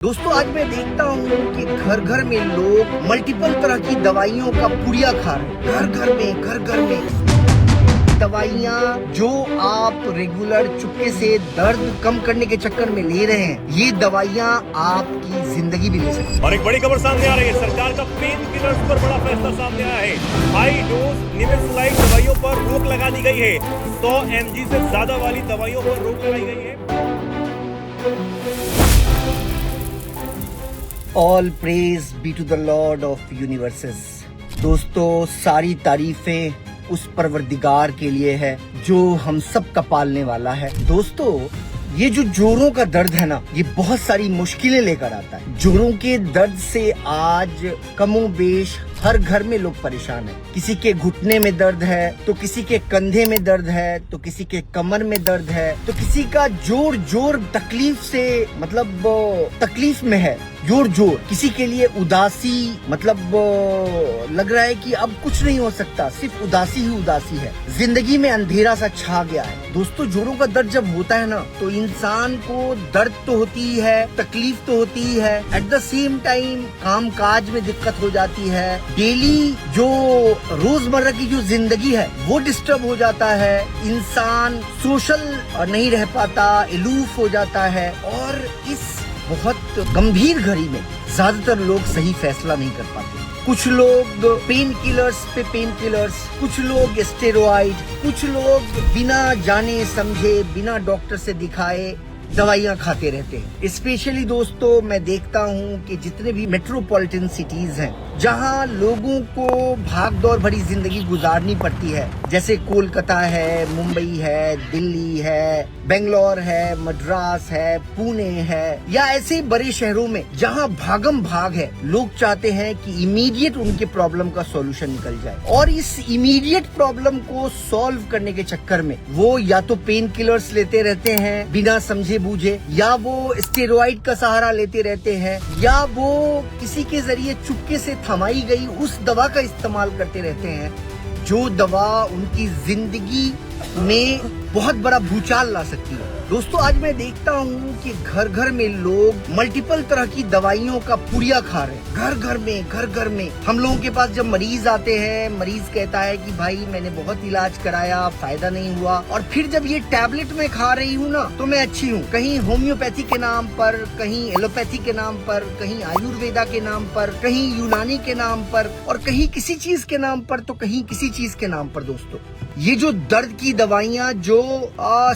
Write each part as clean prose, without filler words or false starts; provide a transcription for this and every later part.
दोस्तों आज मैं देखता हूँ कि घर घर में लोग मल्टीपल तरह की दवाइयों का पुड़िया खा रहे हैं। घर घर में दवाइयाँ जो आप रेगुलर चुपके से दर्द कम करने के चक्कर में ले रहे हैं, ये दवाइयाँ आपकी जिंदगी भी ले सकती हैं। और एक बड़ी खबर सामने आ रही है। सरकार का पेन किलर्स पर बड़ा फैसला सामने आया है। हाई डोज निमेसुलाइड दवाइयों पर रोक लगा दी गई है। 100 mg से ज्यादा वाली दवाइयों पर रोक लगाई गई है। All praise be to the lord of universes. दोस्तों सारी तारीफें उस परवरदिगार के लिए है जो हम सब का पालने वाला है। दोस्तों ये जो जोड़ों का दर्द है ना, ये बहुत सारी मुश्किलें लेकर आता है। जोड़ों के दर्द से आज कमोबेश हर घर में लोग परेशान हैं। किसी के घुटने में दर्द है, तो किसी के कंधे में दर्द है, तो किसी के कमर में दर्द है, तो किसी का जोर तकलीफ से मतलब तकलीफ में है, जोर किसी के लिए उदासी मतलब लग रहा है कि अब कुछ नहीं हो सकता, सिर्फ उदासी ही उदासी है, जिंदगी में अंधेरा सा छा गया है। दोस्तों जोड़ों का दर्द जब होता है ना, तो इंसान को दर्द तो होती ही है, तकलीफ तो होती ही है, एट द सेम टाइम काम काज में दिक्कत हो जाती है, डेली जो रोजमर्रा की जो जिंदगी है वो डिस्टर्ब हो जाता है, इंसान सोशल नहीं रह पाता, एलूफ हो जाता है। और इस बहुत गंभीर घड़ी में ज्यादातर लोग सही फैसला नहीं कर पाते। कुछ लोग पेन किलर्स पे पेन किलर्स, कुछ लोग स्टेरॉइड, कुछ लोग बिना जाने समझे, बिना डॉक्टर से दिखाए दवाइयाँ खाते रहते हैं। स्पेशली दोस्तों मैं देखता हूँ कि जितने भी मेट्रोपॉलिटन सिटीज हैं, जहाँ लोगों को भाग दौड़ भरी जिंदगी गुजारनी पड़ती है, जैसे कोलकाता है, मुंबई है, दिल्ली है, बेंगलोर है, मद्रास है, पुणे है, या ऐसे बड़े शहरों में जहाँ भागम भाग है, लोग चाहते हैं कि इमीडिएट उनके प्रॉब्लम का सॉल्यूशन निकल जाए। और इस इमीडिएट प्रॉब्लम को सॉल्व करने के चक्कर में वो या तो पेन किलर्स लेते रहते हैं बिना समझे बूझे, या वो स्टेरॉइड का सहारा लेते रहते हैं, या वो किसी के जरिए चुपके से थमाई गई उस दवा का इस्तेमाल करते रहते हैं, जो दवा उनकी जिंदगी में बहुत बड़ा भूचाल ला सकती है। दोस्तों आज मैं देखता हूँ कि घर घर में लोग मल्टीपल तरह की दवाइयों का पुड़िया खा रहे हैं। घर घर में हम लोगों के पास जब मरीज आते हैं, मरीज कहता है कि भाई मैंने बहुत इलाज कराया, फायदा नहीं हुआ, और फिर जब ये टैबलेट में खा रही हूँ ना तो मैं अच्छी हूँ। कहीं होम्योपैथी के नाम पर, कहीं एलोपैथी के नाम पर, कहीं आयुर्वेदा के नाम पर, कहीं यूनानी के नाम पर, और कहीं किसी चीज के नाम पर, तो कहीं किसी चीज के नाम पर। दोस्तों ये जो दर्द की दवाइयाँ जो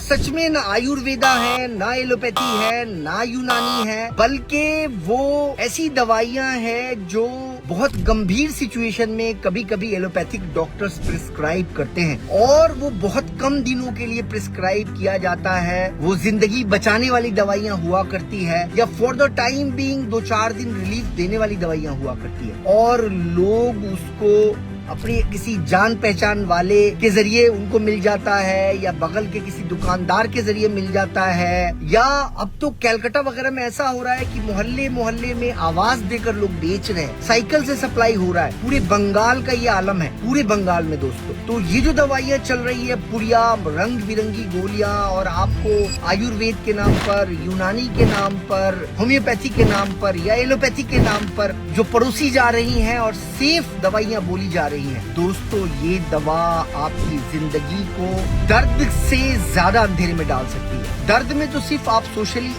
सच में ना आयुर्वेदा है, ना एलोपैथी है, ना यूनानी है, बल्कि वो ऐसी दवाइयाँ हैं जो बहुत गंभीर सिचुएशन में कभी कभी एलोपैथिक डॉक्टर्स प्रिस्क्राइब करते हैं, और वो बहुत कम दिनों के लिए प्रिस्क्राइब किया जाता है। वो जिंदगी बचाने वाली दवाइयाँ हुआ करती है, या फॉर द टाइम बीइंग 2-4 दिन रिलीफ देने वाली दवाइयाँ हुआ करती है, और लोग उसको अपने किसी जान पहचान वाले के जरिए उनको मिल जाता है, या बगल के किसी दुकानदार के जरिए मिल जाता है, या अब तो कैलकाटा वगैरह में ऐसा हो रहा है कि मोहल्ले मोहल्ले में आवाज देकर लोग बेच रहे हैं, साइकिल से सप्लाई हो रहा है। पूरे बंगाल का ये आलम है, पूरे बंगाल में दोस्तों। तो ये जो दवाइयाँ चल रही है, पुड़िया, रंग बिरंगी गोलियां, और आपको आयुर्वेद के नाम पर, यूनानी के नाम पर, होम्योपैथी के नाम पर, या एलोपैथी के नाम पर जो परोसी जा रही है और सेफ दवाइयाँ बोली जा रही है, दोस्तों ये दवा आपकी जिंदगी को दर्द से ज्यादा अंधेरे में डाल सकती है। दर्द में तो सिर्फ आप सोशली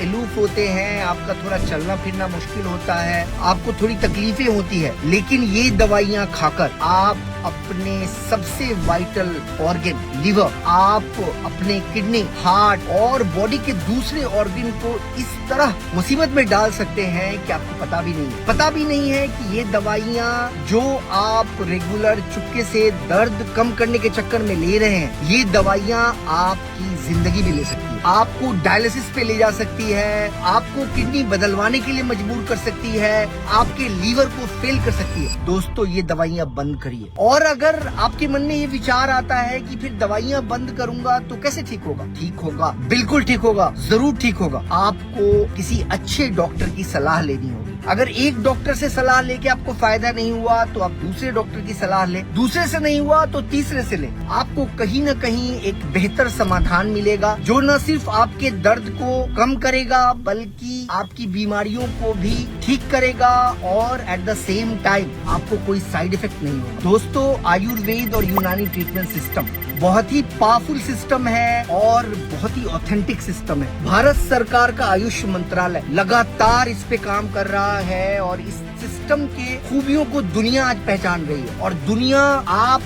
एलूफ होते हैं, आपका थोड़ा चलना फिरना मुश्किल होता है, आपको थोड़ी तकलीफें होती है, लेकिन ये दवाइयाँ खाकर आप अपने सबसे वाइटल ऑर्गन लिवर, आप अपने किडनी, हार्ट और बॉडी के दूसरे ऑर्गन को इस तरह मुसीबत में डाल सकते हैं कि आपको पता भी नहीं है कि ये दवाइयाँ जो आप रेगुलर चुपके से दर्द कम करने के चक्कर में ले रहे हैं, ये दवाइयाँ आपकी जिंदगी भी ले सकती है। आपको डायलिसिस पे ले जा सकती है, आपको किडनी बदलवाने के लिए मजबूर कर सकती है, आपके लीवर को फेल कर सकती है। दोस्तों ये दवाइयाँ बंद करिए। और अगर आपके मन में ये विचार आता है कि फिर दवाइयाँ बंद करूंगा तो कैसे ठीक होगा? ठीक होगा, बिल्कुल ठीक होगा, जरूर ठीक होगा। आपको किसी अच्छे डॉक्टर की सलाह लेनी होगी। अगर एक डॉक्टर से सलाह लेके आपको फायदा नहीं हुआ तो आप दूसरे डॉक्टर की सलाह ले, दूसरे से नहीं हुआ तो तीसरे से ले। आपको कहीं न कहीं एक बेहतर समाधान मिलेगा जो न सिर्फ आपके दर्द को कम करेगा बल्कि आपकी बीमारियों को भी ठीक करेगा और एट द सेम टाइम आपको कोई साइड इफेक्ट नहीं होगा। दोस्तों, आयुर्वेद और यूनानी ट्रीटमेंट सिस्टम बहुत ही पावरफुल सिस्टम है और बहुत ही ऑथेंटिक सिस्टम है। भारत सरकार का आयुष मंत्रालय लगातार इस पे काम कर रहा है और इस सिस्टम के खूबियों को दुनिया आज पहचान रही है। और दुनिया, आप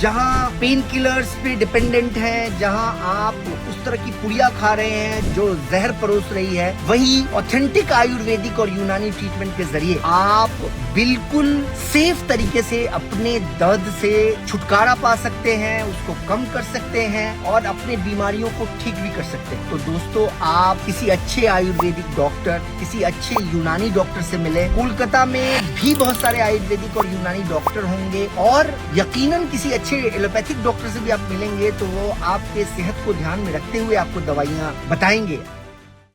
जहां पेन किलर्स पे डिपेंडेंट है, जहां आप उस तरह की पुड़िया खा रहे हैं जो जहर परोस रही है, वही ऑथेंटिक आयुर्वेदिक और यूनानी ट्रीटमेंट के जरिए आप बिल्कुल सेफ तरीके से अपने दर्द से छुटकारा पा सकते हैं, उसको कम कर सकते हैं और अपने बीमारियों को ठीक भी कर सकते हैं। तो दोस्तों, आप किसी अच्छे आयुर्वेदिक डॉक्टर, किसी अच्छे यूनानी डॉक्टर से मिले। कोलकाता में भी बहुत सारे आयुर्वेदिक और यूनानी डॉक्टर होंगे और यकीनन किसी अच्छे एलोपैथिक डॉक्टर से भी आप मिलेंगे तो वो आपके सेहत को ध्यान में रखते हुए आपको दवाइयाँ बताएंगे।